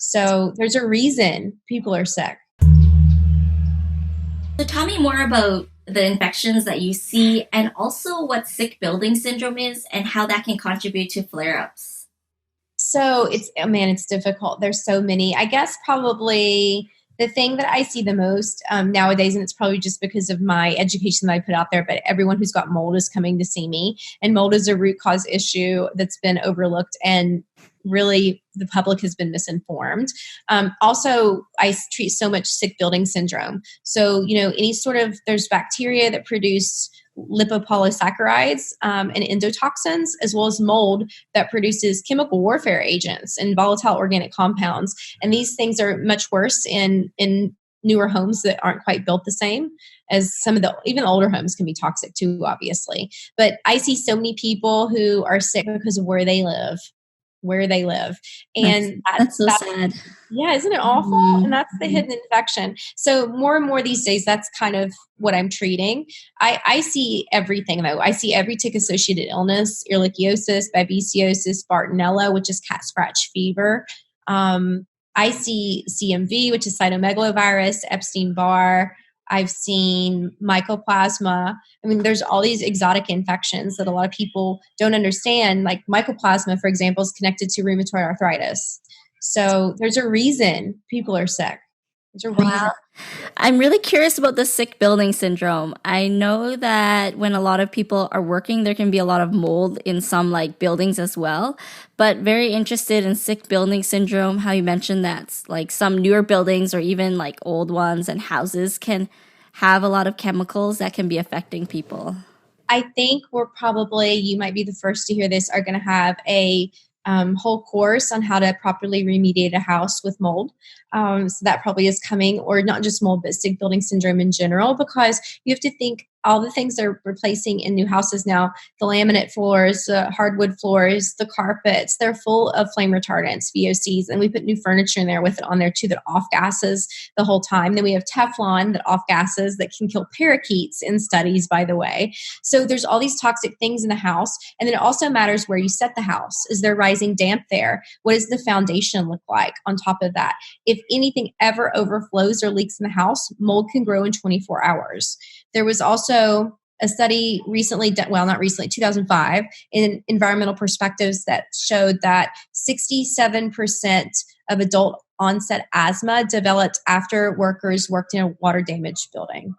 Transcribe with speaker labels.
Speaker 1: So there's a reason people are sick.
Speaker 2: So tell me more about the infections that you see and also what sick building syndrome is and how that can contribute to flare ups.
Speaker 1: So it's, oh man, it's difficult. There's so many. I guess probably the thing that I see the most nowadays, and it's probably just because of my education that I put out there, but everyone who's got mold is coming to see me. And mold is a root cause issue that's been overlooked, and really the public has been misinformed. Also, I treat so much sick building syndrome. So, any sort of, there's bacteria that produce lipopolysaccharides and endotoxins, as well as mold that produces chemical warfare agents and volatile organic compounds. And these things are much worse in newer homes that aren't quite built the same as some of the, even older homes can be toxic too, obviously. But I see so many people who are sick because of where they live.
Speaker 2: That's
Speaker 1: And
Speaker 2: that's so
Speaker 1: that's
Speaker 2: sad.
Speaker 1: yeah, isn't it awful? And
Speaker 2: Mhm.
Speaker 1: that's the hidden infection. So more and more these days, that's kind of what I'm treating. I see everything though. I see every tick-associated illness: ehrlichiosis, babesiosis, Bartonella, which is cat scratch fever. I see CMV, which is cytomegalovirus, Epstein-Barr. I've seen mycoplasma. I mean, there's all these exotic infections that a lot of people don't understand. Like mycoplasma, for example, is connected to rheumatoid arthritis. So there's a reason people are sick. There's a reason.
Speaker 2: Wow. I'm really curious about the sick building syndrome. I know that when a lot of people are working, there can be a lot of mold in some like buildings as well. But very interested in sick building syndrome, how you mentioned that like some newer buildings or even like old ones and houses can have a lot of chemicals that can be affecting people.
Speaker 1: I think we're probably, you might be the first to hear this, are going to have a whole course on how to properly remediate a house with mold. So that probably is coming, or not just mold, but sick building syndrome in general, because you have to think all the things they're replacing in new houses now: the laminate floors, the hardwood floors, the carpets, they're full of flame retardants, VOCs. And we put new furniture in there with it on there too that off gases the whole time. Then we have Teflon that off gases that can kill parakeets in studies, by the way. So there's all these toxic things in the house. And then it also matters where you set the house. Is there rising damp there? What does the foundation look like on top of that? If anything ever overflows or leaks in the house, mold can grow in 24 hours. There was also a study recently done, well, not recently, 2005, in Environmental Perspectives, that showed that 67% of adult onset asthma developed after workers worked in a water damaged building.